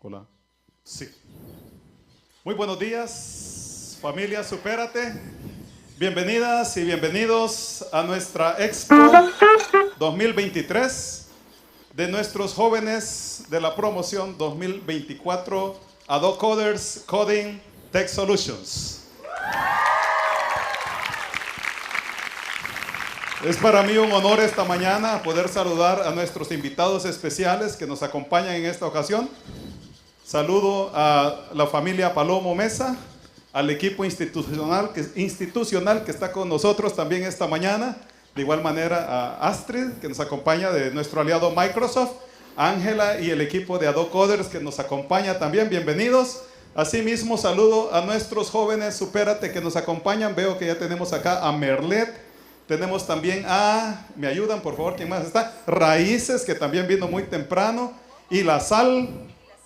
Hola. Sí. Muy buenos días, familia Supérate. Bienvenidas y bienvenidos a nuestra Expo 2023 de nuestros jóvenes de la promoción 2024 ADOCODERS Coding Tech Solutions. Es para mí un honor esta mañana poder saludar a nuestros invitados especiales que nos acompañan en esta ocasión. Saludo a la familia Palomo Mesa, al equipo institucional que está con nosotros también esta mañana. De igual manera a Astrid, que nos acompaña de nuestro aliado Microsoft. Ángela y el equipo de ADOCODERS que nos acompaña también. Bienvenidos. Asimismo, saludo a nuestros jóvenes Supérate que nos acompañan. Veo que ya tenemos acá a Merlet. Tenemos también a, me ayudan por favor, ¿quién más está? Raíces, que también vino muy temprano. Y La Sal,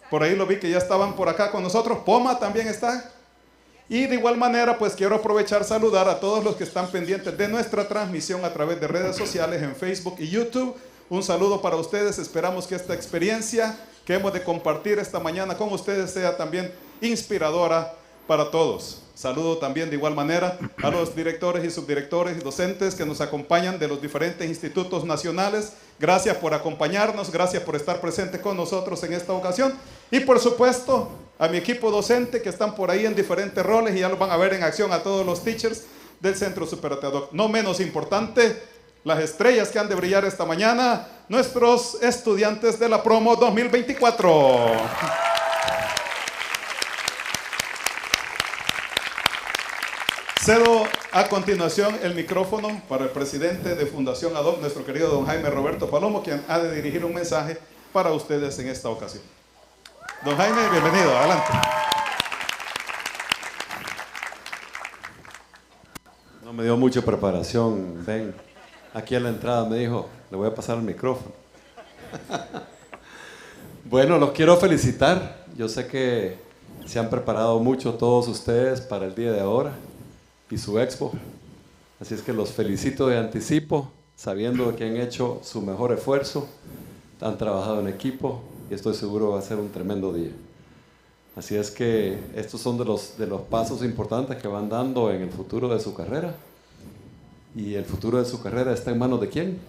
por ahí lo vi que ya estaban por acá con nosotros. Poma también está. Y de igual manera, pues quiero aprovechar saludar a todos los que están pendientes de nuestra transmisión a través de redes sociales en Facebook y YouTube. Un saludo para ustedes. Esperamos que esta experiencia que hemos de compartir esta mañana con ustedes sea también inspiradora para todos. Saludo también de igual manera a los directores y subdirectores y docentes que nos acompañan de los diferentes institutos nacionales. Gracias por acompañarnos, gracias por estar presentes con nosotros en esta ocasión. Y por supuesto a mi equipo docente que están por ahí en diferentes roles y ya los van a ver en acción a todos los teachers del Centro Supérate ADOC. No menos importante, las estrellas que han de brillar esta mañana, nuestros estudiantes de la Promo 2024. Cedo a continuación el micrófono para el presidente de Fundación ADOC, nuestro querido don Jaime Roberto Palomo, quien ha de dirigir un mensaje para ustedes en esta ocasión. Don Jaime, bienvenido, adelante. No me dio mucha preparación, ven. Aquí a la entrada me dijo, le voy a pasar el micrófono. Bueno, los quiero felicitar. Yo sé que se han preparado mucho todos ustedes para el día de ahora y su expo. Así es que los felicito de anticipo, sabiendo que han hecho su mejor esfuerzo, han trabajado en equipo y estoy seguro va a ser un tremendo día. Así es que estos son de los pasos importantes que van dando en el futuro de su carrera. ¿Y el futuro de su carrera está en manos de quién?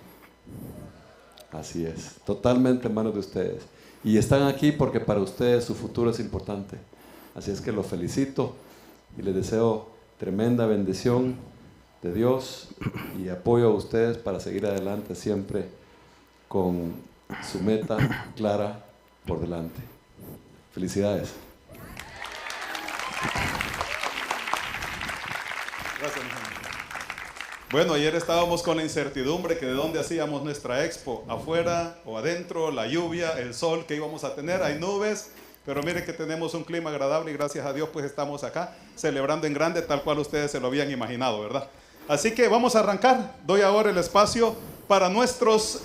Así es, totalmente en manos de ustedes. Y están aquí porque para ustedes su futuro es importante. Así es que los felicito y les deseo tremenda bendición de Dios y apoyo a ustedes para seguir adelante siempre con su meta clara por delante. Felicidades. Gracias. Bueno, ayer estábamos con la incertidumbre que de dónde hacíamos nuestra expo, afuera o adentro, la lluvia, el sol que íbamos a tener, hay nubes, pero miren que tenemos un clima agradable y gracias a Dios pues estamos acá celebrando en grande tal cual ustedes se lo habían imaginado, ¿verdad? Así que vamos a arrancar. Doy ahora el espacio para nuestros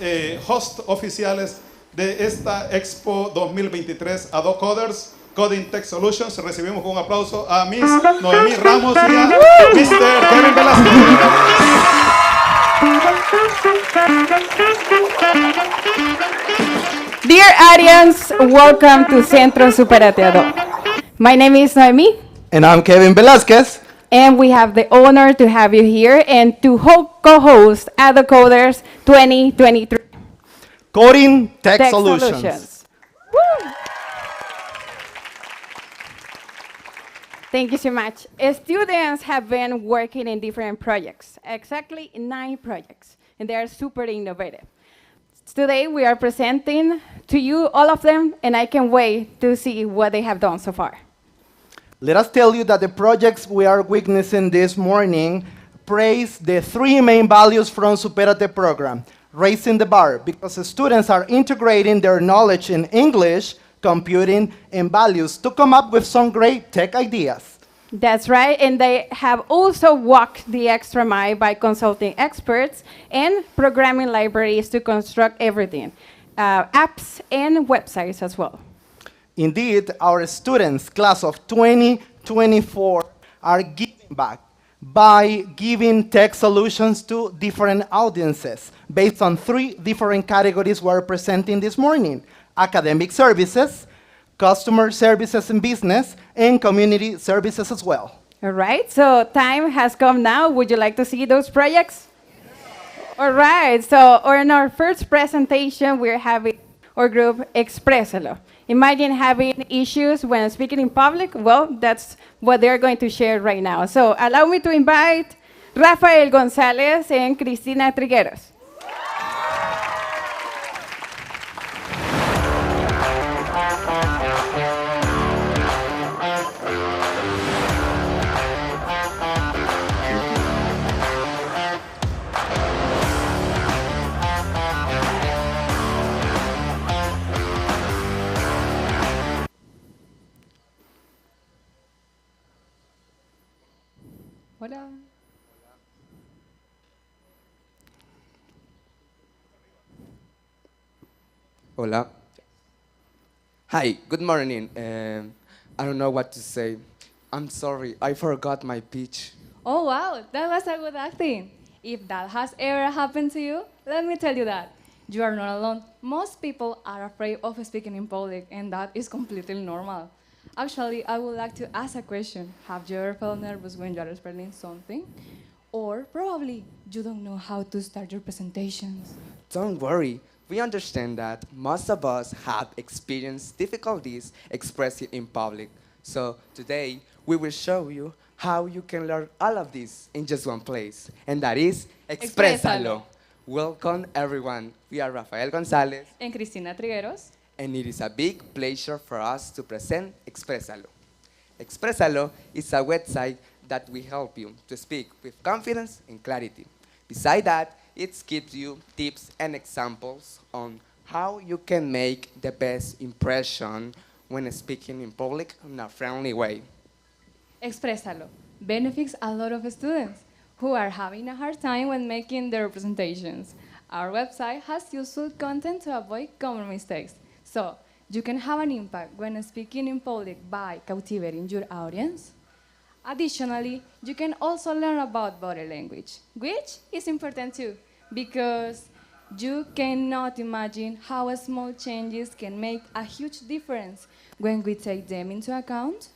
host oficiales de esta Expo 2023 ADOCODERS Coding Tech Solutions. Recibimos con un aplauso a Miss Noemí Ramos y a Mr. Kevin Velázquez. Dear audience, welcome to Centro Supérate ADOC. My name is Noemi. And I'm Kevin Velázquez. And we have the honor to have you here and to co-host ADOCODERS 2023. Coding Tech Solutions. Woo! Thank you so much. Students have been working in different projects, exactly 9 projects, and they are super innovative. Today we are presenting to you all of them, and I can't wait to see what they have done so far. Let us tell you that the projects we are witnessing this morning praise the 3 main values from Supérate program. Raising the bar, because the students are integrating their knowledge in English, computing, and values to come up with some great tech ideas. That's right, and they have also walked the extra mile by consulting experts and programming libraries to construct everything, apps and websites as well. Indeed, our students, class of 2024, are giving back by giving tech solutions to different audiences based on 3 different categories we're presenting this morning: academic services, customer services and business, and community services as well. All right, so time has come now. Would you like to see those projects? All right, so in our first presentation, we're having our group Exprésalo. Imagine having issues when speaking in public. Well, that's what they're going to share right now. So allow me to invite Rafael González and Cristina Trigueros. Hola. Hola. Hi, good morning. I don't know what to say. I'm sorry, I forgot my pitch. Oh wow, that was a good acting. If that has ever happened to you, let me tell you that you are not alone. Most people are afraid of speaking in public, and that is completely normal. Actually, I would like to ask a question. Have you ever felt nervous when you are explaining something? Or probably you don't know how to start your presentations. Don't worry, we understand that most of us have experienced difficulties expressing in public. So today, we will show you how you can learn all of this in just one place, and that is Exprésalo. Welcome everyone. We are Rafael González, And Cristina Trigueros. and it is a big pleasure for us to present Exprésalo. Exprésalo is a website that will help you to speak with confidence and clarity. Besides that, it gives you tips and examples on how you can make the best impression when speaking in public in a friendly way. Exprésalo benefits a lot of students who are having a hard time when making their presentations. Our website has useful content to avoid common mistakes. So, you can have an impact when speaking in public by captivating your audience. Additionally, you can also learn about body language, which is important too, because you cannot imagine how small changes can make a huge difference when we take them into account.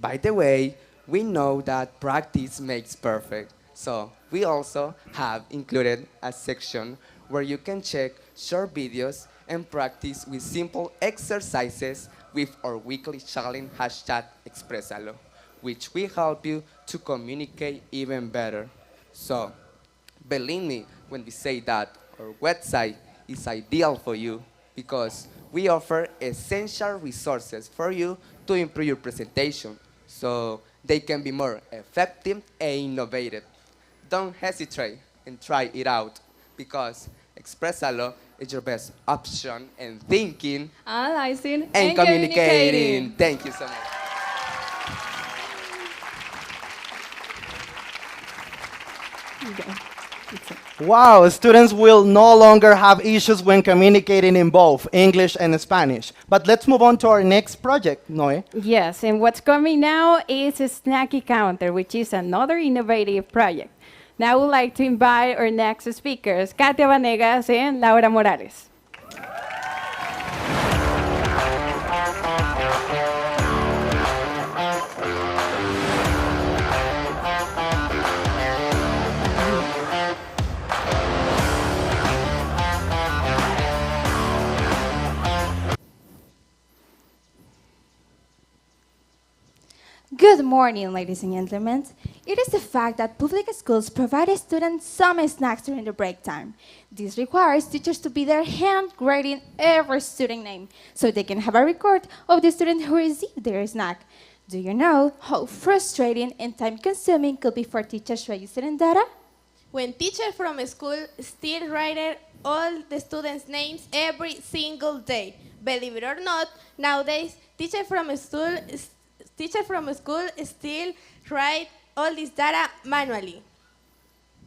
By the way, we know that practice makes perfect, so we also have included a section where you can check short videos and practice with simple exercises with our weekly challenge hashtag Exprésalo, which will help you to communicate even better. So, believe me when we say that our website is ideal for you because we offer essential resources for you to improve your presentation so they can be more effective and innovative. Don't hesitate and try it out because Exprésalo is your best option in thinking Analyzing and communicating. Thank you so much. Wow, students will no longer have issues when communicating in both English and Spanish. But let's move on to our next project, Noe. Yes, and what's coming now is a Snacky Counter, which is another innovative project. Now I would like to invite our next speakers, Katia Vanegas and Laura Morales. Good morning, ladies and gentlemen. It is the fact that public schools provide students some snacks during the break time. This requires teachers to be there hand-grading every student name so they can have a record of the student who received their snack. Do you know how frustrating and time-consuming could be for teachers registering data? When teachers from a school still write all the students' names every single day. Believe it or not, nowadays teachers from a school still write all this data manually.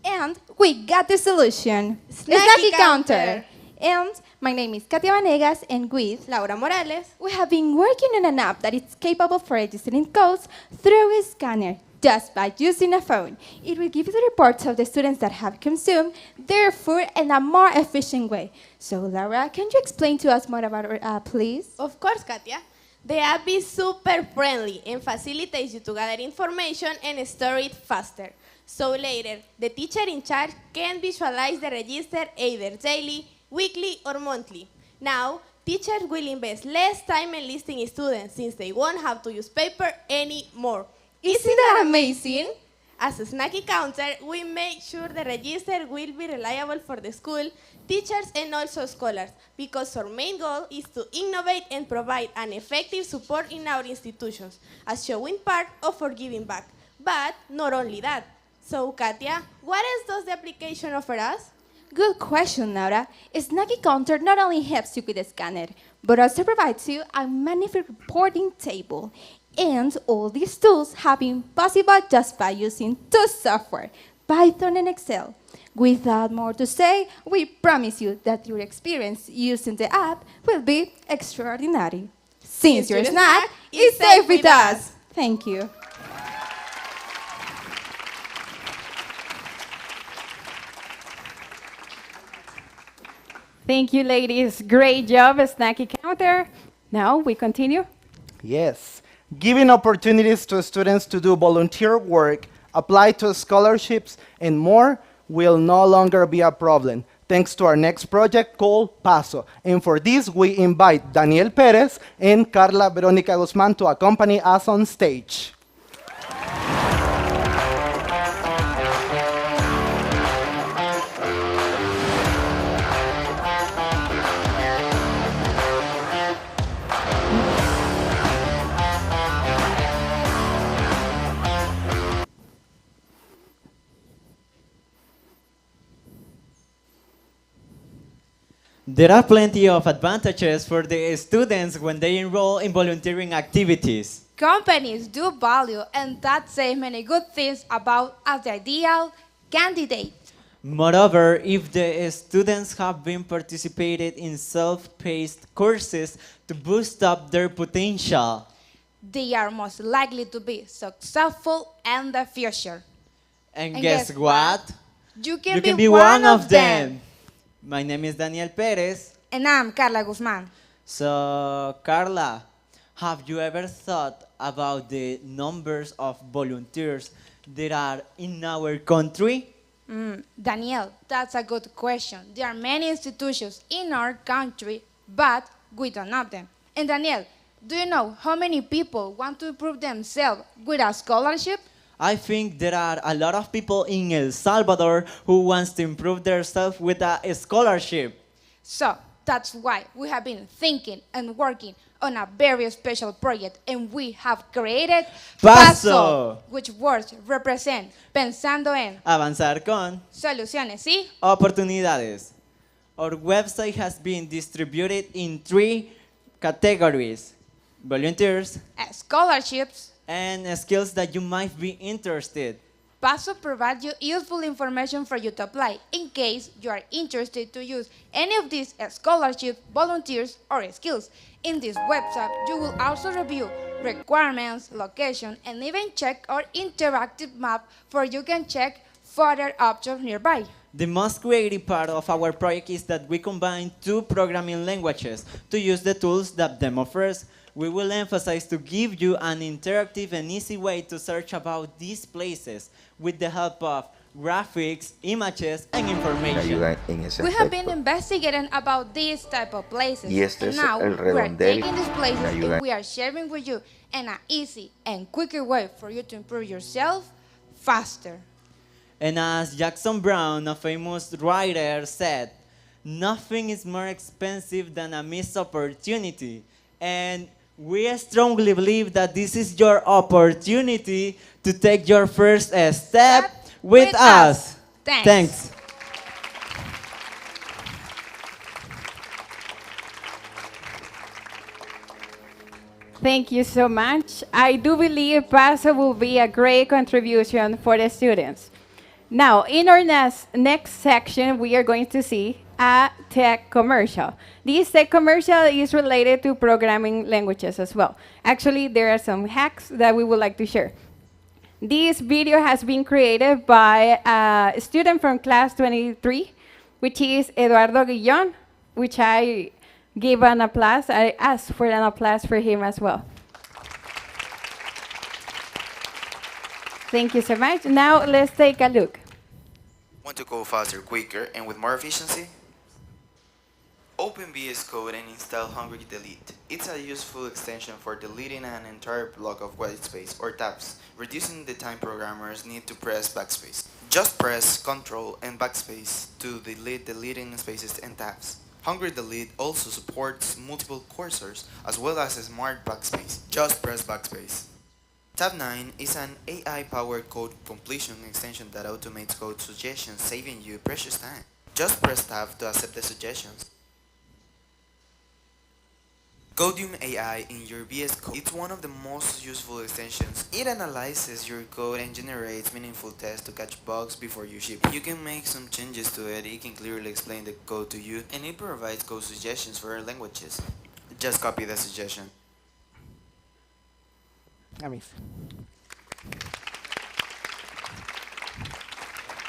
And we got the solution. Snacky Counter. And my name is Katia Vanegas, and with Laura Morales. we have been working on an app that is capable for registering codes through a scanner. just by using a phone. It will give you the reports of the students that have consumed their food in a more efficient way. So, Laura, can you explain to us more about our app, please? Of course, Katia. The app is super friendly and facilitates you to gather information and store it faster. So later, the teacher in charge can visualize the register either daily, weekly, or monthly. Now, teachers will invest less time in listing students since they won't have to use paper anymore. Isn't that amazing? As a snacky counter, we make sure the register will be reliable for the school, teachers, and also scholars, because our main goal is to innovate and provide an effective support in our institutions, as showing part of our giving back. But not only that. So, Katia, what else does the application offer us? Good question, Laura. A Snacky Counter not only helps you with the scanner, but also provides you a magnificent reporting table. And all these tools have been possible just by using two software, Python and Excel. Without more to say, we promise you that your experience using the app will be extraordinary. Since your snack is safe with us. Thank you. Thank you, ladies. Great job, Snacky Counter. Now we continue. Yes. Giving opportunities to students to do volunteer work, apply to scholarships, and more will no longer be a problem, thanks to our next project called Paso. And for this, we invite Daniel Perez and Carla Veronica Guzman to accompany us on stage. There are plenty of advantages for the students when they enroll in volunteering activities. Companies do value and that say many good things about as the ideal candidate. Moreover, if the students have been participated in self-paced courses to boost up their potential, They are most likely to be successful in the future. and guess what? You You can be one of them. My name is Daniel Perez. And I'm Carla Guzman. So, Carla, have you ever thought about the numbers of volunteers that are in our country? Daniel, that's a good question. There are many institutions in our country, but we don't know them. And Daniel, do you know how many people want to improve themselves with a scholarship? I think there are a lot of people in El Salvador who wants to improve themselves with a scholarship. So that's why we have been thinking and working on a very special project, and we have created Paso, which words represent pensando en avanzar con soluciones y oportunidades. Our website has been distributed in 3 categories: volunteers scholarships. and skills that you might be interested. Paso provides you useful information for you to apply in case you are interested to use any of these scholarships, volunteers, or skills. In this website, you will also review requirements, location, and even check our interactive map where you can check further options nearby. The most creative part of our project is that we combine 2 programming languages to use the tools that them offers. We will emphasize to give you an interactive and easy way to search about these places with the help of graphics, images, and information. We have been investigating about these type of places. Y este and es now el we are redondel taking these places que ayuda. and we are sharing with you in an easy and quicker way for you to improve yourself faster. And as Jackson Brown, a famous writer, said, nothing is more expensive than a missed opportunity. And we strongly believe that this is your opportunity to take your first step with us. Thanks. Thank you so much. I do believe Paso will be a great contribution for the students. Now, in our next section, we are going to see a tech commercial. This tech commercial is related to programming languages as well. Actually, there are some hacks that we would like to share. This video has been created by a student from class 23, which is Eduardo Guillon, which I give an applause. I asked for an applause for him as well. Thank you so much. Now let's take a look. Want to go faster, quicker, and with more efficiency? Open VS Code and install Hungry Delete. It's a useful extension for deleting an entire block of white space or tabs, reducing the time programmers need to press backspace. Just press Ctrl and backspace to delete deleting spaces and tabs. Hungry Delete also supports multiple cursors as well as a smart backspace. Just press backspace. Tab 9 is an AI-powered code completion extension that automates code suggestions, saving you precious time. Just press Tab to accept the suggestions. Codium AI in your VS Code. It's one of the most useful extensions. It analyzes your code and generates meaningful tests to catch bugs before you ship. You can make some changes to it, it can clearly explain the code to you, and it provides code suggestions for languages. Just copy the suggestion.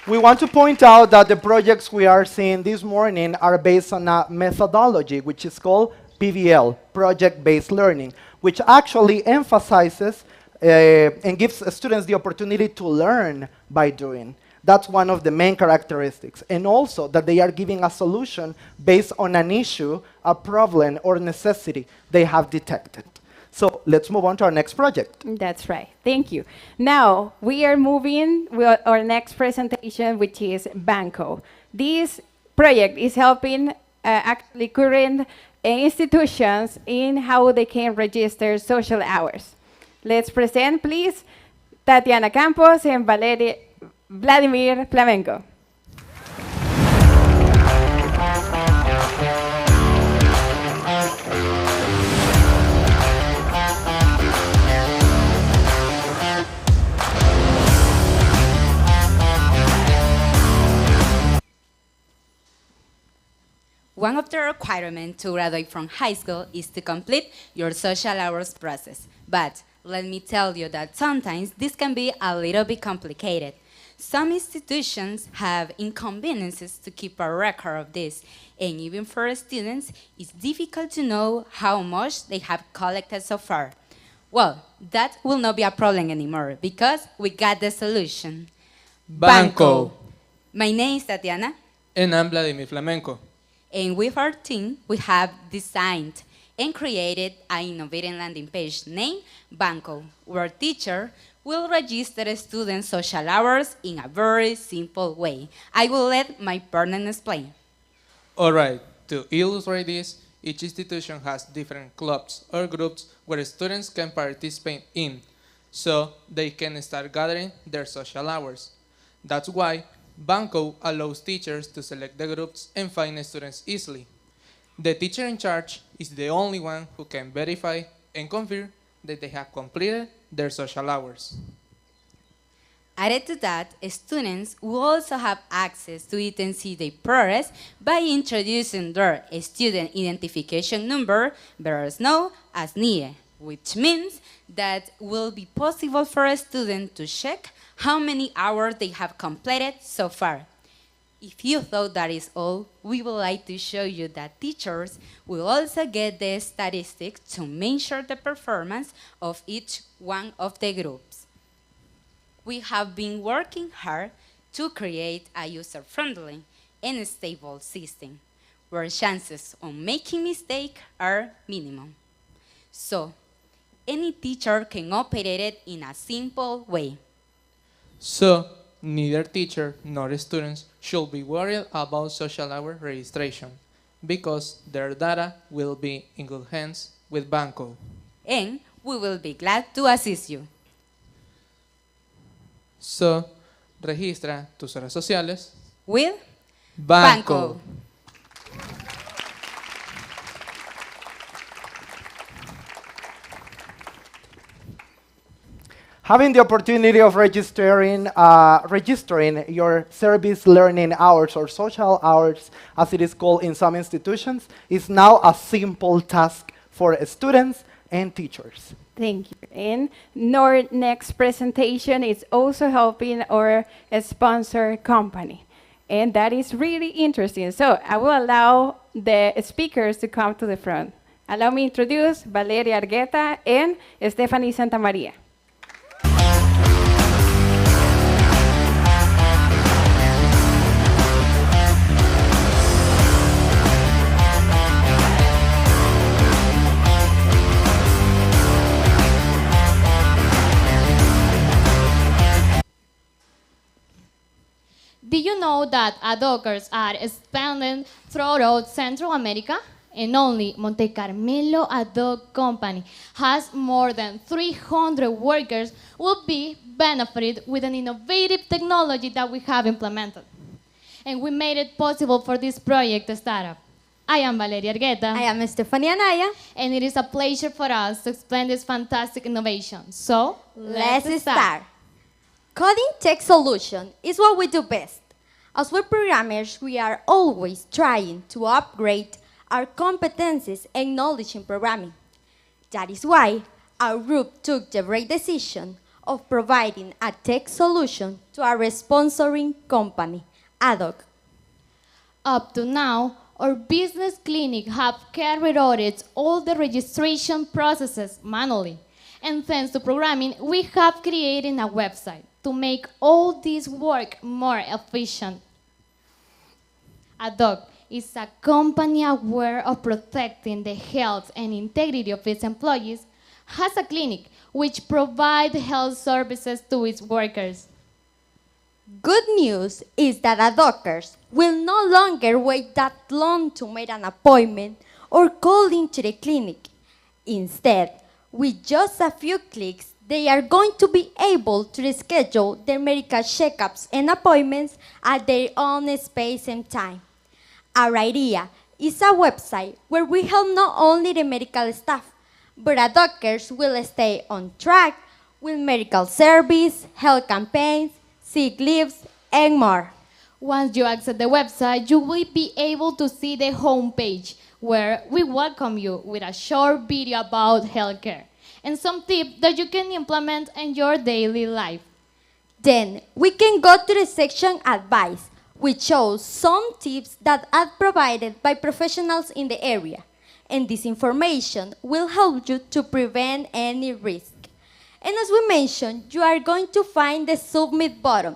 We want to point out that the projects we are seeing this morning are based on a methodology which is called PBL, Project-Based Learning, which actually emphasizes and gives students the opportunity to learn by doing. That's one of the main characteristics. And also that they are giving a solution based on an issue, a problem, or necessity they have detected. So let's move on to our next project. That's right. Thank you. Now, we are moving with our next presentation, which is Banco. This project is helping actually current institutions in how they can register social hours. Let's present, please, Tatiana Campos and Vladimir Flamenco. One of the requirements to graduate from high school is to complete your social hours process. But let me tell you that sometimes this can be a little bit complicated. Some institutions have inconveniences to keep a record of this, and even for students, it's difficult to know how much they have collected so far. Well, that will not be a problem anymore because we got the solution. Banco. My name is Tatiana. And I'm Vladimir Flamenco. And with our team, we have designed and created an innovative landing page named Banco, where teacher will register students' social hours in a very simple way. I will let my partner explain. All right, to illustrate this, each institution has different clubs or groups where students can participate in, so they can start gathering their social hours. That's why Banco allows teachers to select the groups and find students easily. The teacher in charge is the only one who can verify and confirm that they have completed their social hours. Added to that, students will also have access to it and see their progress by introducing their student identification number, better known as NIE, which means that it will be possible for a student to check how many hours they have completed so far. If you thought that is all, we would like to show you that teachers will also get the statistics to measure the performance of each one of the groups. We have been working hard to create a user-friendly and stable system where chances of making mistakes are minimum. So, any teacher can operate it in a simple way. So, neither teacher nor students should be worried about social hour registration because their data will be in good hands with Banco. And we will be glad to assist you. So, registra tus redes sociales with Banco. Having the opportunity of registering your service learning hours or social hours, as it is called in some institutions, is now a simple task for students and teachers. Thank you. And our next presentation is also helping our sponsor company. And that is really interesting. So I will allow the speakers to come to the front. Allow me to introduce Valeria Argueta and Stephanie Santamaria. Did you know that ADOCers are expanding throughout Central America? And only Monte Carmelo ADOC company has more than 300 workers will be benefited with an innovative technology that we have implemented. And we made it possible for this project to start up. I am Valeria Argueta. I am Stephanie Anaya. And it is a pleasure for us to explain this fantastic innovation. So, Let's start. Coding tech solution is what we do best. As web programmers, we are always trying to upgrade our competencies and knowledge in programming. That is why our group took the brave decision of providing a tech solution to our sponsoring company, ADOC. Up to now, our business clinic have carried out all the registration processes manually. And thanks to programming, we have created a website to make all this work more efficient. ADOC is a company aware of protecting the health and integrity of its employees, has a clinic which provides health services to its workers. Good news is that ADOCers will no longer wait that long to make an appointment or call into the clinic. Instead, with just a few clicks, they are going to be able to schedule their medical checkups and appointments at their own space and time. Our idea is a website where we help not only the medical staff, but ADOCers will stay on track with medical service, health campaigns, sick leaves, and more. Once you access the website, you will be able to see the homepage where we welcome you with a short video about healthcare and some tips that you can implement in your daily life. Then we can go to the section Advice, which shows some tips that are provided by professionals in the area. And this information will help you to prevent any risk. And as we mentioned, you are going to find the Submit button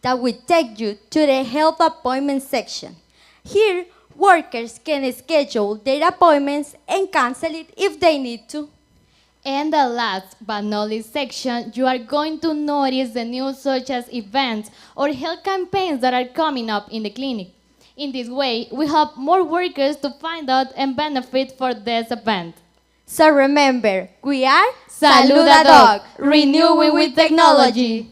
that will take you to the Health Appointment section. Here, workers can schedule their appointments and cancel it if they need to. And the last but not least section, you are going to notice the news such as events or health campaigns that are coming up in the clinic. In this way, we help more workers to find out and benefit for this event. So remember, we are Salud ADOC, renewing with technology.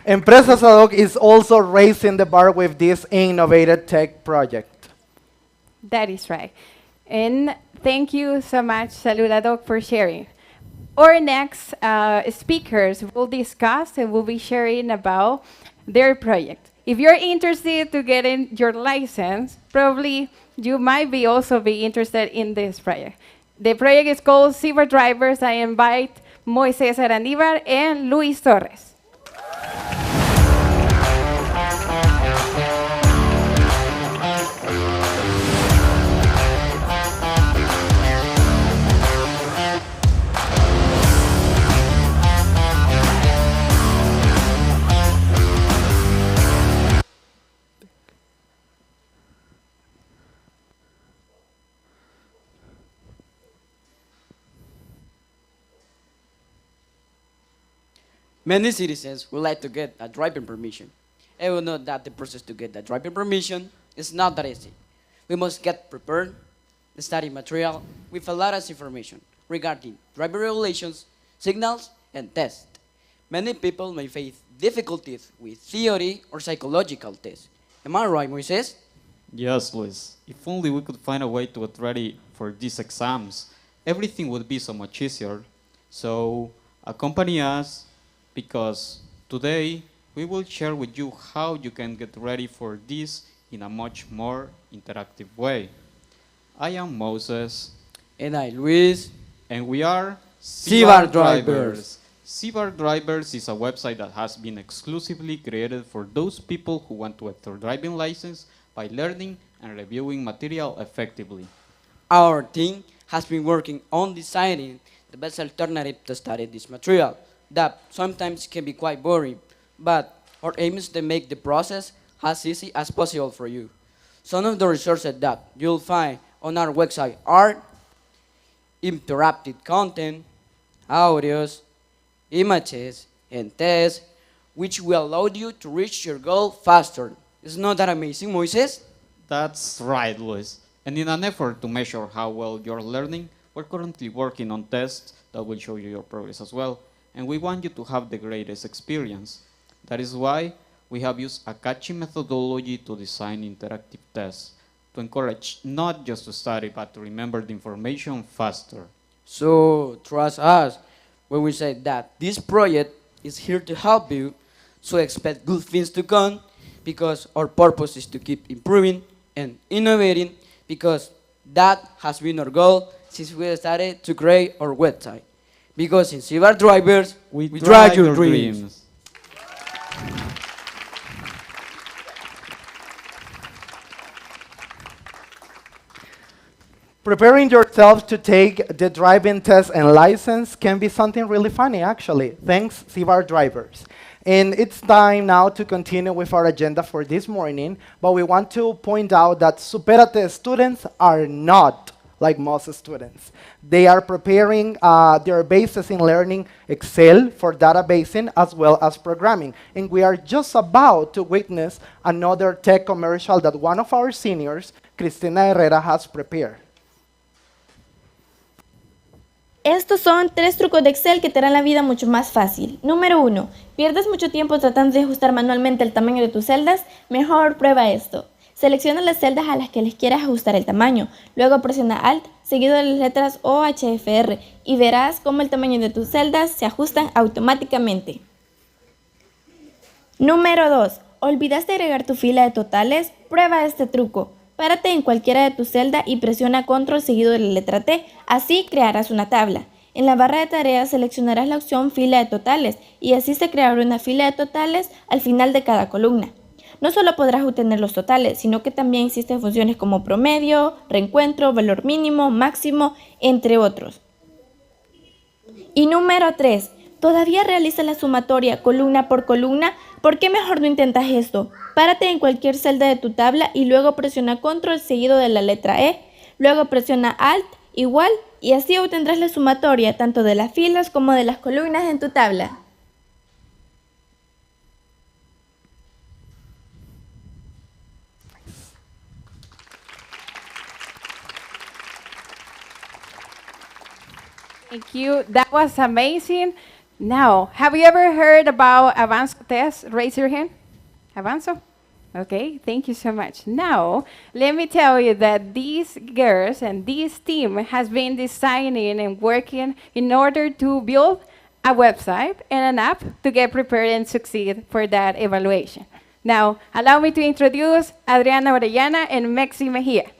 Empresas ADOC is also raising the bar with this innovative tech project. That is right. And thank you so much, Salud ADOC, for sharing. Our next speakers will discuss and will be sharing about their project. If you're interested to getting your license, probably you might be also be interested in this project. The project is called Cyber Drivers. I invite Moises Arandivar and Luis Torres. Many citizens would like to get a driving permission. And we know that the process to get the driving permission is not that easy. We must get prepared, study material with a lot of information regarding driving regulations, signals, and tests. Many people may face difficulties with theory or psychological tests. Am I right, Moises? Yes, Luis. If only we could find a way to get ready for these exams, everything would be so much easier. So accompany us, because today we will share with you how you can get ready for this in a much more interactive way. I am Moses. And I, Luis. And we are Cibar Drivers. Cibar Drivers is a website that has been exclusively created for those people who want to get their driving license by learning and reviewing material effectively. Our team has been working on designing the best alternative to study this material that sometimes can be quite boring, but our aim is to make the process as easy as possible for you. Some of the resources that you'll find on our website are interactive content, audios, images, and tests, which will allow you to reach your goal faster. Isn't that amazing, Moises? That's right, Luis. And in an effort to measure how well you're learning, we're currently working on tests that will show you your progress as well. And we want you to have the greatest experience. That is why we have used a catchy methodology to design interactive tests to encourage not just to study, but to remember the information faster. So trust us when we say that this project is here to help you, so expect good things to come, because our purpose is to keep improving and innovating, because that has been our goal since we started to create our website. Because in Cibar Drivers, we drive your dreams. Preparing yourself to take the driving test and license can be something really funny, actually. Thanks, Cibar Drivers. And it's time now to continue with our agenda for this morning, but we want to point out that Supérate students are not like most students. They are preparing their bases in learning Excel for databasing as well as programming. And we are just about to witness another tech commercial that one of our seniors, Cristina Herrera, has prepared. Estos son 3 trucos de Excel que te harán la vida mucho más fácil. Número 1. ¿Pierdes mucho tiempo tratando de ajustar manualmente el tamaño de tus celdas? Mejor prueba esto. Selecciona las celdas a las que les quieras ajustar el tamaño. Luego presiona Alt, seguido de las letras O, H, F, R, y verás cómo el tamaño de tus celdas se ajustan automáticamente. Número 2. ¿Olvidaste agregar tu fila de totales? Prueba este truco. Párate en cualquiera de tus celdas y presiona Control seguido de la letra T. Así crearás una tabla. En la barra de tareas seleccionarás la opción Fila de totales y así se creará una fila de totales al final de cada columna. No solo podrás obtener los totales, sino que también existen funciones como promedio, reencuentro, valor mínimo, máximo, entre otros. Y número 3. ¿Todavía realizas la sumatoria columna por columna? ¿Por qué mejor no intentas esto? Párate en cualquier celda de tu tabla y luego presiona Control seguido de la letra E. Luego presiona Alt, igual, y así obtendrás la sumatoria tanto de las filas como de las columnas en tu tabla. Thank you. That was amazing. Now, have you ever heard about Avanzo test? Raise your hand. Avanzo? Okay, thank you so much. Now, let me tell you that these girls and this team has been designing and working in order to build a website and an app to get prepared and succeed for that evaluation. Now, allow me to introduce Adriana Orellana and Mexi Mejia.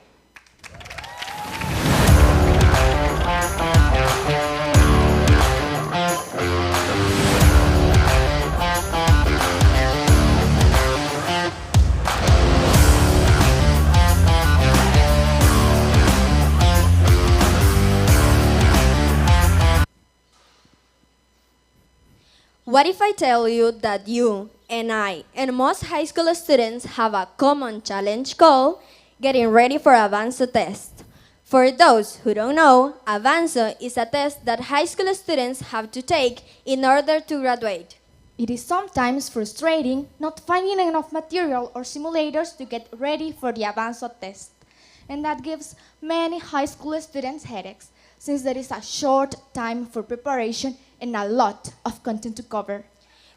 What if I tell you that you and I and most high school students have a common challenge called getting ready for Avanzo test? For those who don't know, Avanzo is a test that high school students have to take in order to graduate. It is sometimes frustrating not finding enough material or simulators to get ready for the Avanzo test. And that gives many high school students headaches, since there is a short time for preparation and a lot of content to cover.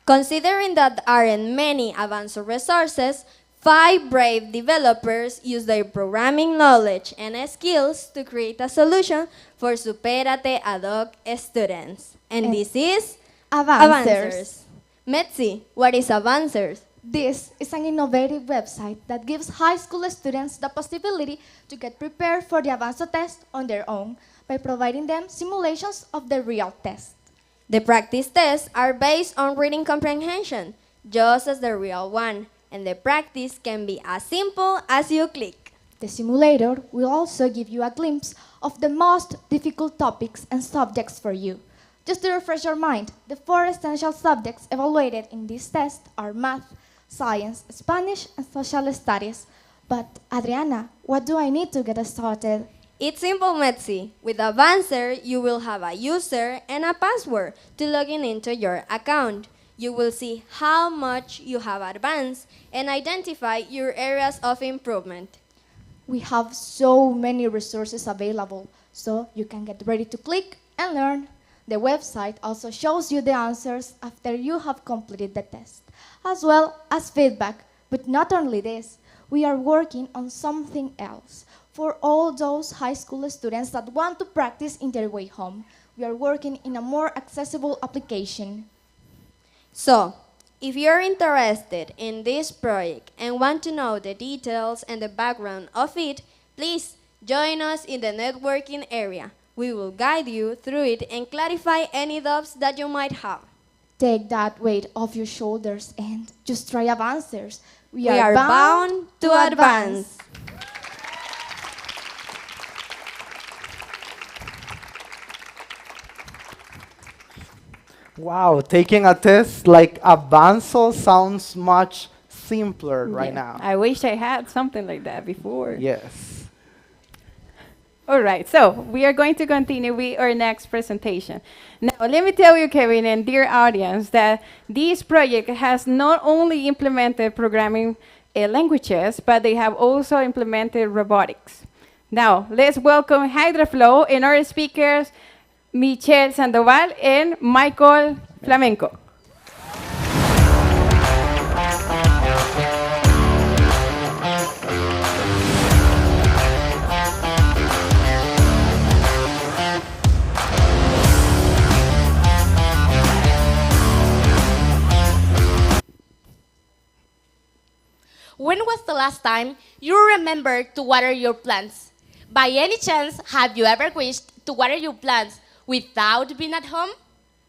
Considering that there aren't many Avanzo resources, 5 brave developers use their programming knowledge and skills to create a solution for Supérate ADOC students. And this is Avancers. Metzi, what is Avancers? This is an innovative website that gives high school students the possibility to get prepared for the advanced test on their own by providing them simulations of the real test. The practice tests are based on reading comprehension, just as the real one, and the practice can be as simple as you click. The simulator will also give you a glimpse of the most difficult topics and subjects for you. Just to refresh your mind, the 4 essential subjects evaluated in this test are math, science, Spanish, and social studies. But Adriana, what do I need to get started? It's simple, Metzi. With Advancer, you will have a user and a password to log in into your account. You will see how much you have advanced and identify your areas of improvement. We have so many resources available, so you can get ready to click and learn. The website also shows you the answers after you have completed the test, as well as feedback. But not only this, we are working on something else. For all those high school students that want to practice in their way home, we are working in a more accessible application. So, if you're interested in this project and want to know the details and the background of it, please join us in the networking area. We will guide you through it and clarify any doubts that you might have. Take that weight off your shoulders and just try Advancers. We are bound to advance. Wow, taking a test like Avanzo sounds much simpler right now. I wish I had something like that before. Yes. All right, so we are going to continue with our next presentation. Now, let me tell you, Kevin, and dear audience, that this project has not only implemented programming languages, but they have also implemented robotics. Now, let's welcome HydraFlow and our speakers, Michelle Sandoval and Michael Flamenco. When was the last time you remembered to water your plants? By any chance, have you ever wished to water your plants without being at home?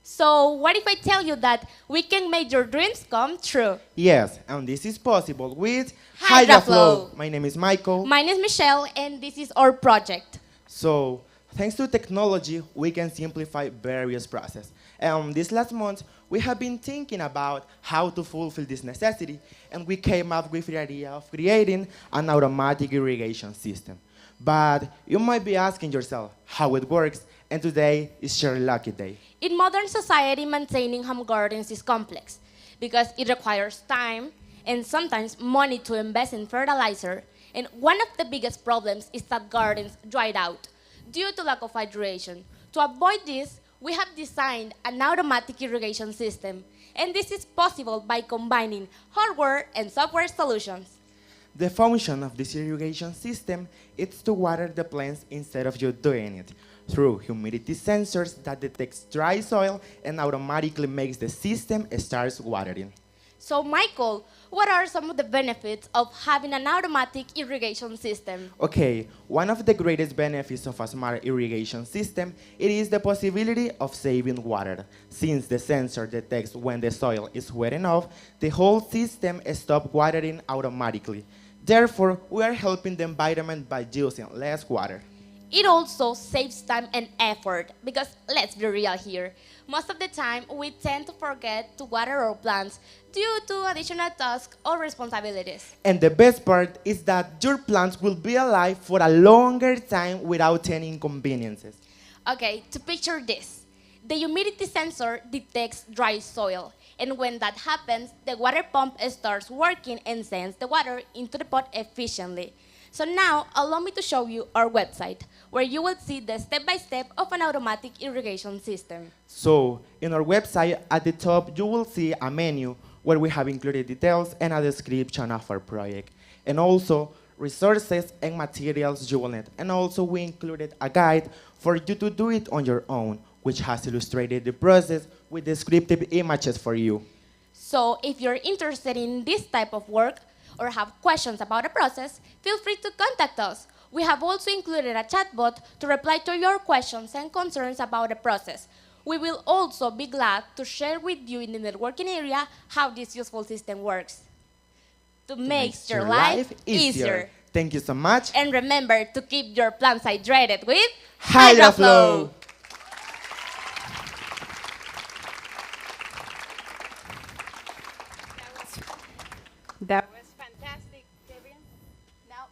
So what if I tell you that we can make your dreams come true? Yes, and this is possible with HydraFlow. My name is Michael. My name is Michelle, and this is our project. So, thanks to technology, we can simplify various processes. And this last month, we have been thinking about how to fulfill this necessity, and we came up with the idea of creating an automatic irrigation system. But you might be asking yourself how it works, and today is your lucky day. In modern society, maintaining home gardens is complex because it requires time and sometimes money to invest in fertilizer. And one of the biggest problems is that gardens dried out due to lack of hydration. To avoid this, we have designed an automatic irrigation system, and this is possible by combining hardware and software solutions. The function of this irrigation system is to water the plants instead of you doing it through humidity sensors that detects dry soil and automatically makes the system starts watering. So, Michael, what are some of the benefits of having an automatic irrigation system? Okay, one of the greatest benefits of a smart irrigation system, it is the possibility of saving water. Since the sensor detects when the soil is wet enough, the whole system stops watering automatically. Therefore, we are helping the environment by using less water. It also saves time and effort because, let's be real here, most of the time we tend to forget to water our plants due to additional tasks or responsibilities. And the best part is that your plants will be alive for a longer time without any inconveniences. Okay, to picture this, the humidity sensor detects dry soil, and when that happens, the water pump starts working and sends the water into the pot efficiently. So now, allow me to show you our website, where you will see the step-by-step of an automatic irrigation system. So, in our website, at the top, you will see a menu where we have included details and a description of our project, and also resources and materials you will need. And also, we included a guide for you to do it on your own, which has illustrated the process with descriptive images for you. So if you're interested in this type of work or have questions about a process, feel free to contact us. We have also included a chatbot to reply to your questions and concerns about the process. We will also be glad to share with you in the networking area how this useful system works. To make your life easier. Thank you so much. And remember to keep your plants hydrated with HydraFlow. That was fantastic, Kevin. Now,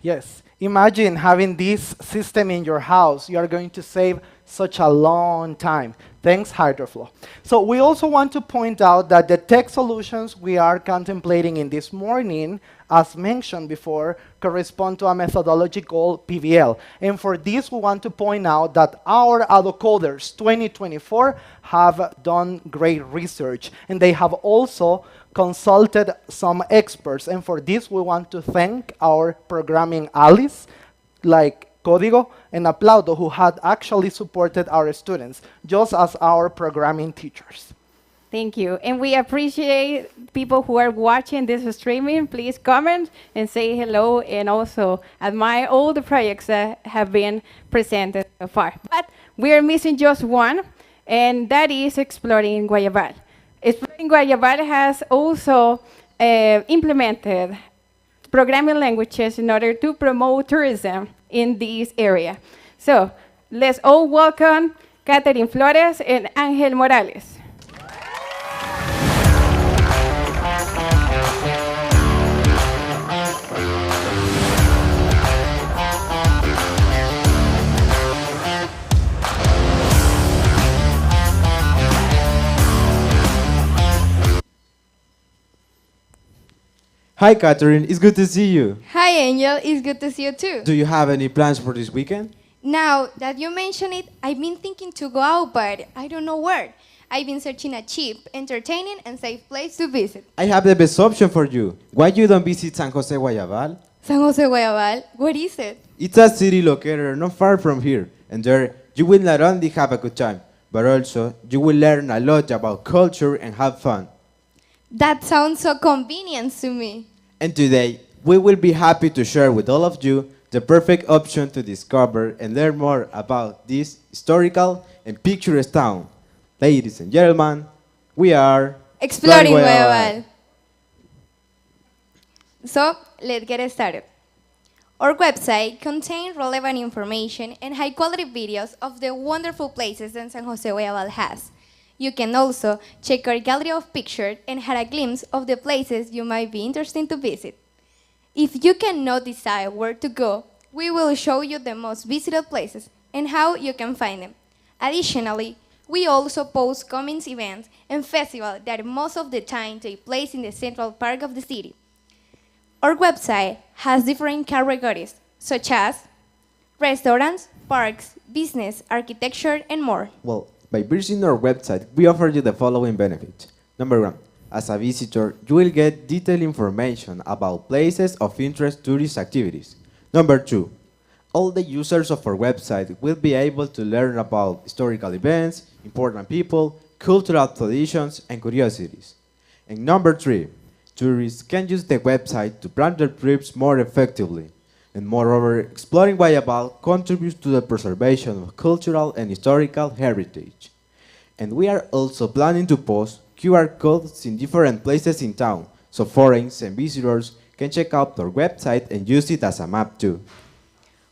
Yes, imagine having this system in your house. You are going to save such a long time. Thanks, HydroFlow. So we also want to point out that the tech solutions we are contemplating in this morning, as mentioned before, correspond to a methodology called PBL. And for this, we want to point out that our ADOCODERS 2024 have done great research, and they have also consulted some experts. And for this, we want to thank our programming allies, like Código and Aplaudo, who had actually supported our students, just as our programming teachers. thank you. And we appreciate people who are watching this streaming. Please comment and say hello and also admire all the projects that have been presented so far. But we are missing just one, and that is Exploring Guayabal. Exploring Guayabal has also implemented programming languages in order to promote tourism in this area. So let's all welcome Catherine Flores and Ángel Morales. Hi, Catherine. It's good to see you. Hi, Angel. It's good to see you too. Do you have any plans for this weekend? Now that you mention it, I've been thinking to go out, but I don't know where. I've been searching a cheap, entertaining, and safe place to visit. I have the best option for you. Why you don't visit San Jose Guayabal? San Jose Guayabal? What is it? It's a city located not far from here, and there you will not only have a good time, but also you will learn a lot about culture and have fun. That sounds so convenient to me. And today, we will be happy to share with all of you the perfect option to discover and learn more about this historical and picturesque town. Ladies and gentlemen, we are Exploring Guayabal. So, let's get started. Our website contains relevant information and high-quality videos of the wonderful places that San Jose Guayabal has. You can also check our gallery of pictures and have a glimpse of the places you might be interested to visit. If you cannot decide where to go, we will show you the most visited places and how you can find them. Additionally, we also post coming events and festivals that most of the time take place in the central part of the city. Our website has different categories, such as restaurants, parks, business, architecture, and more. Well, by visiting our website, we offer you the following benefits. Number one, as a visitor, you will get detailed information about places of interest tourist activities. Number two, all the users of our website will be able to learn about historical events, important people, cultural traditions, and curiosities. And number three, tourists can use the website to plan their trips more effectively. And moreover, Exploring Guayabal contributes to the preservation of cultural and historical heritage. And we are also planning to post QR codes in different places in town, so foreigners and visitors can check out our website and use it as a map too.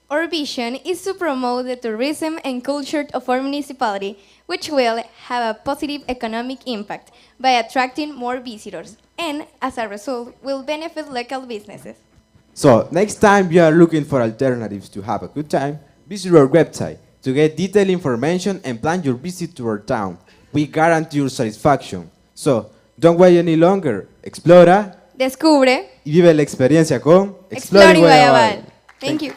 Our vision is to promote the tourism and culture of our municipality, which will have a positive economic impact by attracting more visitors, and as a result, will benefit local businesses. So, next time you are looking for alternatives to have a good time, visit our website to get detailed information and plan your visit to our town. We guarantee your satisfaction. So, don't wait any longer. Explora, Descubre y vive la experiencia con Exploring Guayabal. Thank you.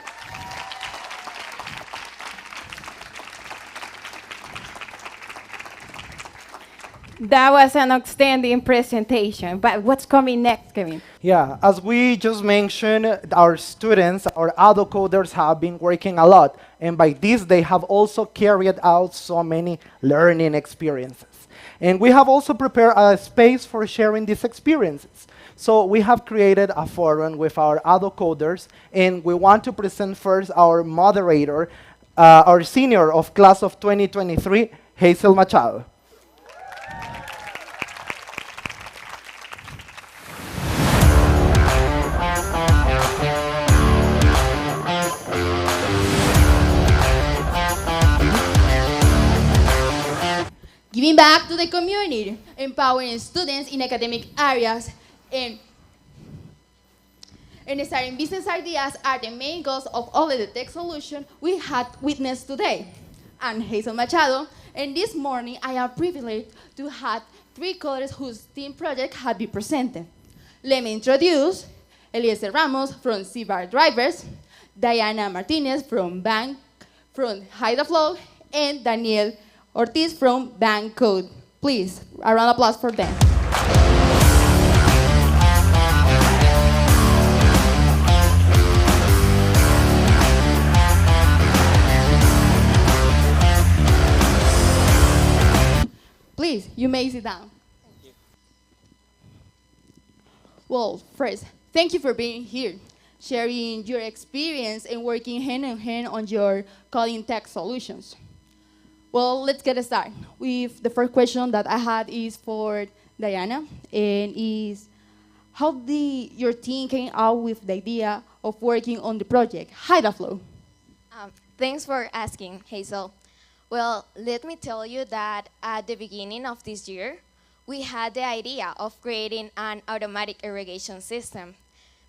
That was an outstanding presentation, but what's coming next, Kevin? Yeah, as we just mentioned, our students, our ADOCODERS have been working a lot, and by this they have also carried out so many learning experiences. And we have also prepared a space for sharing these experiences. So we have created a forum with our ADOCODERS, and we want to present first our moderator, our senior of class of 2023, Hazel Machado. Giving back to the community, empowering students in academic areas, and starting business ideas are the main goals of all of the tech solutions we had witnessed today. I'm Hazel Machado, and this morning I am privileged to have three colleagues whose team project have been presented. Let me introduce Eliezer Ramos from C-Bar Drivers, Diana Martinez from Hide the Flow, and Daniel Ortiz from Bank Code. Please, a round of applause for them. Please, you may sit down. Thank you. Well, first, thank you for being here, sharing your experience and working hand in hand on your coding tech solutions. Well, let's get started with the first question that I had is for Diana, and is how did your team came out with the idea of working on the project HidaFlow? Thanks for asking, Hazel. Well, let me tell you that at the beginning of this year, we had the idea of creating an automatic irrigation system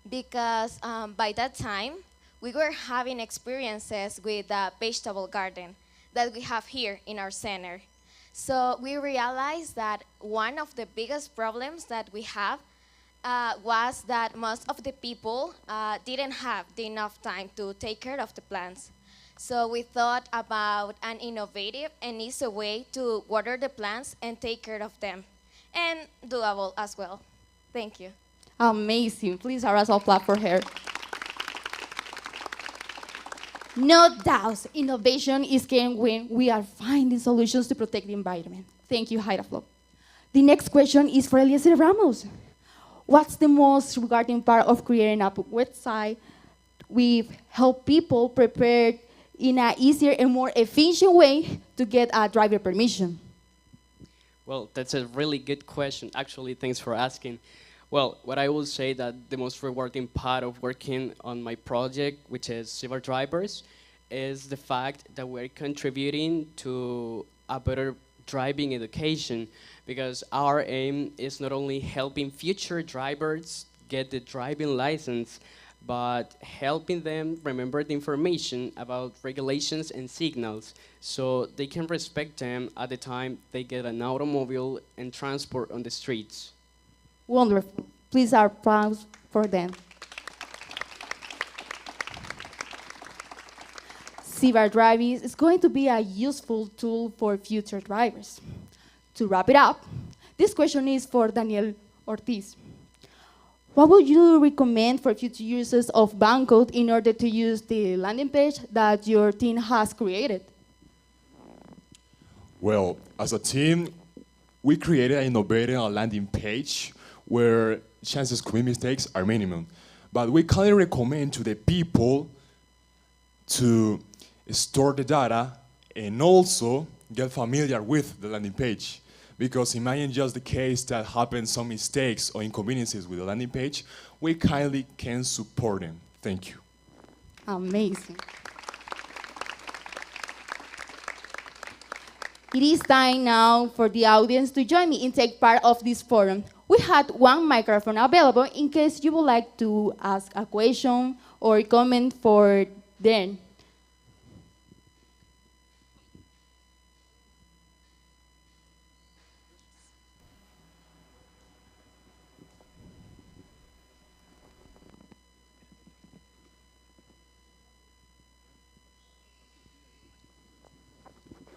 because by that time, we were having experiences with the vegetable garden that we have here in our center. So we realized that one of the biggest problems that we have was that most of the people didn't have enough time to take care of the plants. So we thought about an innovative and easy way to water the plants and take care of them, and doable as well. Thank you. Amazing. Please, a round of applause for her. No doubt, innovation is key when we are finding solutions to protect the environment. Thank you, HidaFlow. The next question is for Eliezer Ramos. What's the most rewarding part of creating a website with help people prepare in an easier and more efficient way to get a driver permission? Well, that's a really good question. Actually, thanks for asking. Well, what I will say that the most rewarding part of working on my project, which is Civil Drivers, is the fact that we're contributing to a better driving education, because our aim is not only helping future drivers get the driving license, but helping them remember the information about regulations and signals so they can respect them at the time they get an automobile and transport on the streets. Wonderful. Please, our applause for them. C-Bar driving is going to be a useful tool for future drivers. To wrap it up, this question is for Daniel Ortiz. What would you recommend for future users of Bancode in order to use the landing page that your team has created? Well, as a team, we created and innovated a landing page where chances to commit mistakes are minimum. But we kindly recommend to the people to store the data and also get familiar with the landing page. Because imagine just the case that happens some mistakes or inconveniences with the landing page, we kindly can support them. Thank you. Amazing. It is time now for the audience to join me and take part of this forum. We had one microphone available in case you would like to ask a question or comment for them.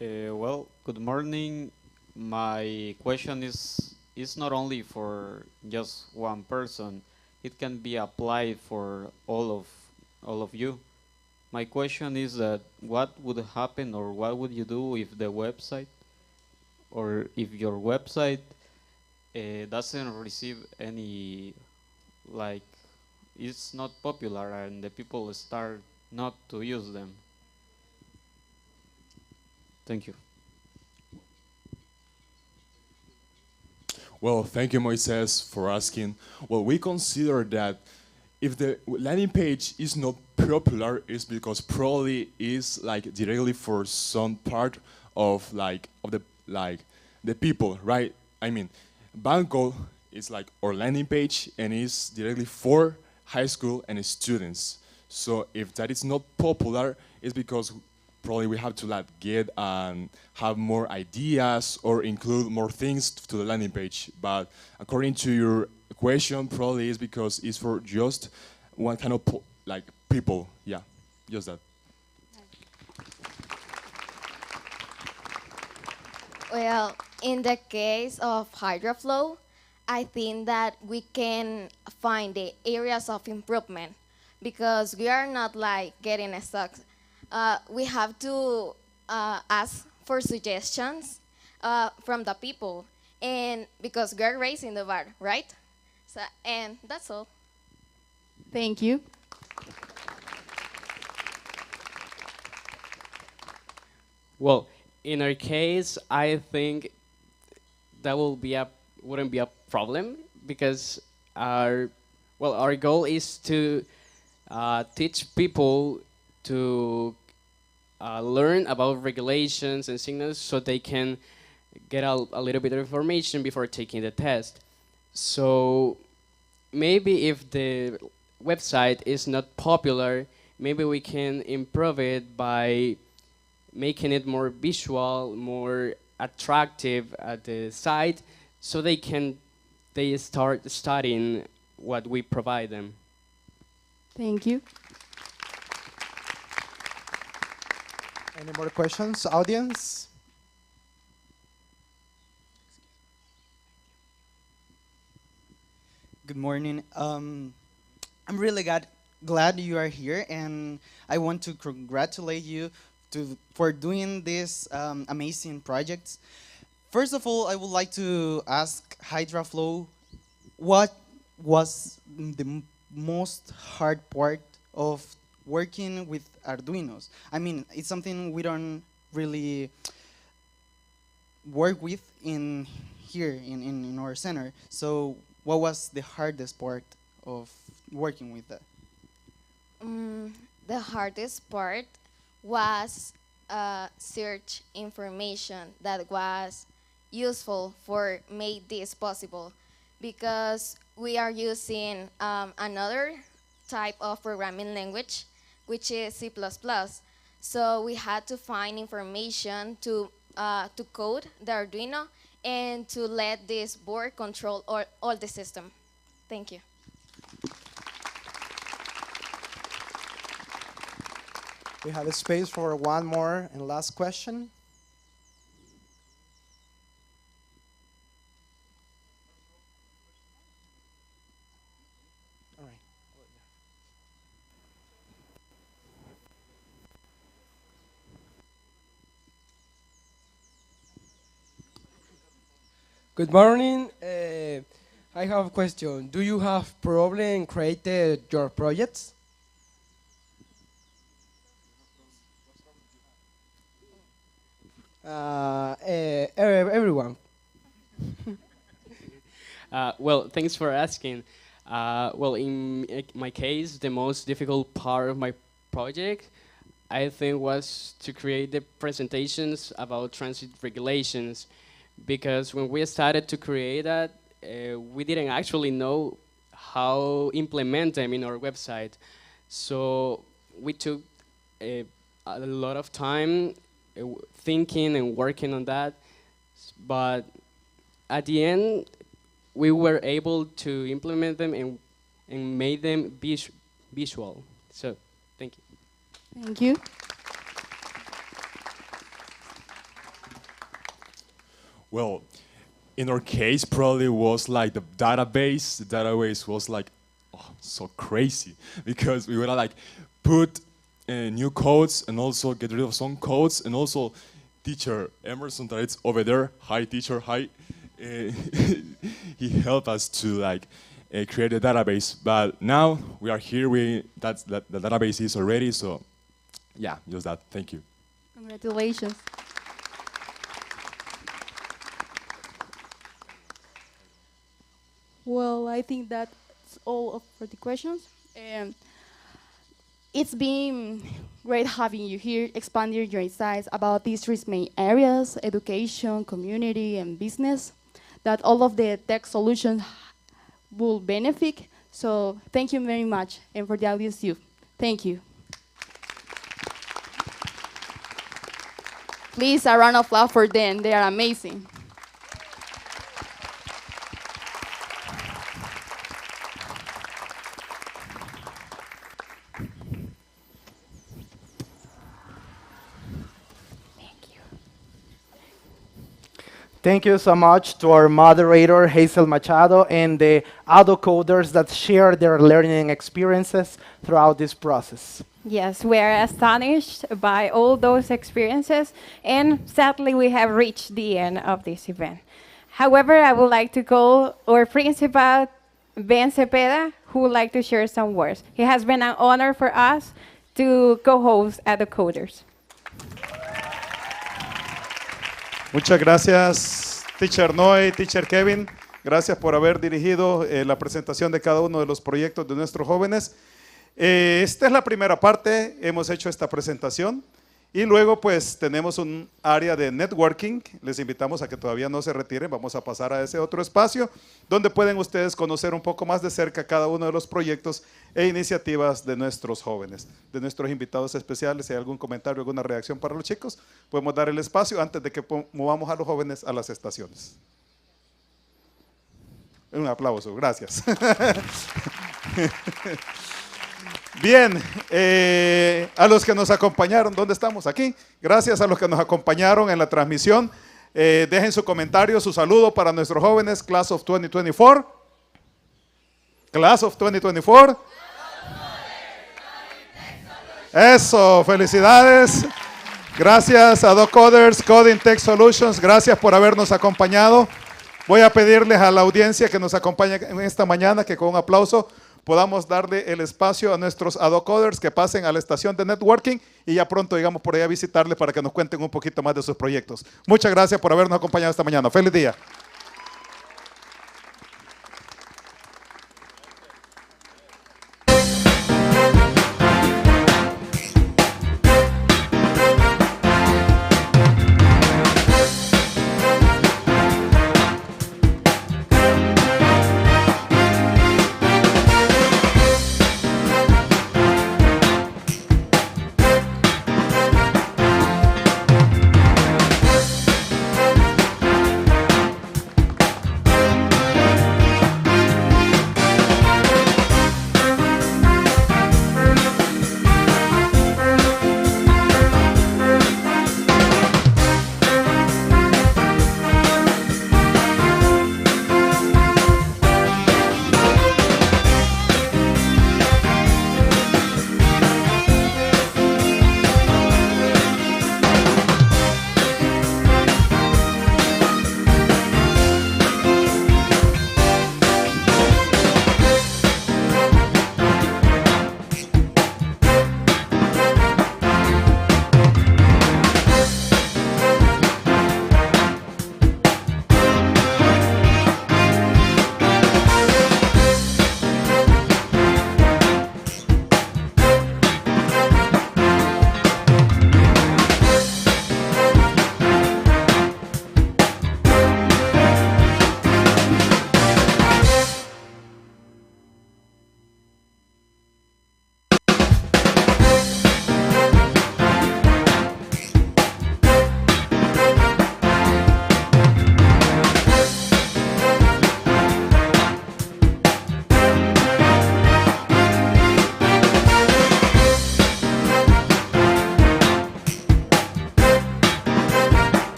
Well, good morning. My question is not only for just one person. It can be applied for all of you. My question is that what would happen or what would you do if the website or if your website doesn't receive any, like, it's not popular and the people start not to use them. Thank you. Well, thank you, Moises, for asking. Well, we consider that if the landing page is not popular, it's because probably is like directly for some part of the people, right? I mean, Banco is like our landing page and is directly for high school and students. So if that is not popular, it's because probably we have to like get and have more ideas or include more things to the landing page. But according to your question, probably is because it's for just one kind of like people. Yeah, just that. Well, in the case of hydroflow, I think that we can find the areas of improvement because we are not like getting stuck. We have to ask for suggestions from the people, and because we're raising the bar, right? So, and that's all. Thank you. Well, in our case, I think that wouldn't be a problem because our goal is to teach people to learn about regulations and signals so they can get a little bit of information before taking the test. So maybe if the website is not popular, maybe we can improve it by making it more visual, more attractive at the site, so they start studying what we provide them. Thank you. Any more questions, audience? Good morning. I'm really glad you are here, and I want to congratulate you for doing these amazing projects. First of all, I would like to ask HydraFlow, what was the most hard part of working with Arduinos? I mean, it's something we don't really work with here in our center. So what was the hardest part of working with that? The hardest part was search information that was useful for make this possible, because we are using another type of programming language, which is C++. So we had to find information to code the Arduino and to let this board control all the system. Thank you. We have a space for one more and last question. All right. Good morning. I have a question. Do you have problem created your projects? Everyone. Well, thanks for asking. Well, in my case, the most difficult part of my project, I think, was to create the presentations about transit regulations, because when we started to create that, we didn't actually know how implement them in our website. So we took a lot of time thinking and working on that, but at the end, we were able to implement them and made them visual. So, thank you. Thank you. Well, in our case, probably was like the database. The database was like so crazy because we would like put new codes and also get rid of some codes and also teacher Emerson that it's over there. Hi, teacher. Hi. He helped us to create a database, but now we are here. The database is already. So, yeah, just that. Thank you. Congratulations. Well, I think that's all for the questions. It's been great having you here, expanding your insights about these three main areas: education, community, and business, that all of the tech solutions will benefit. So thank you very much, and for the audience too. Thank you. Please, a round of applause for them. They are amazing. Thank you so much to our moderator, Hazel Machado, and the ADOCODERS that share their learning experiences throughout this process. Yes, we are astonished by all those experiences, and sadly, we have reached the end of this event. However, I would like to call our principal, Ben Cepeda, who would like to share some words. It has been an honor for us to co-host ADOCODERS. Muchas gracias, Teacher Noé, Teacher Kevin. Gracias por haber dirigido la presentación de cada uno de los proyectos de nuestros jóvenes. Esta es la primera parte, hemos hecho esta presentación y luego pues tenemos un área de networking. Les invitamos a que todavía no se retiren, vamos a pasar a ese otro espacio donde pueden ustedes conocer un poco más de cerca cada uno de los proyectos e iniciativas de nuestros jóvenes, de nuestros invitados especiales. Si hay algún comentario, alguna reacción para los chicos, podemos dar el espacio antes de que movamos a los jóvenes a las estaciones. Un aplauso, gracias. Bien, a los que nos acompañaron, ¿dónde estamos? Aquí. Gracias a los que nos acompañaron en la transmisión. Dejen su comentario, su saludo para nuestros jóvenes, Class of 2024. Class of 2024. Eso, felicidades. Gracias a ADOCODERS, Coding Tech Solutions, gracias por habernos acompañado. Voy a pedirles a la audiencia que nos acompañe en esta mañana que con un aplauso podamos darle el espacio a nuestros ADOCODERS que pasen a la estación de networking y ya pronto llegamos por ahí a visitarles para que nos cuenten un poquito más de sus proyectos. Muchas gracias por habernos acompañado esta mañana. ¡Feliz día!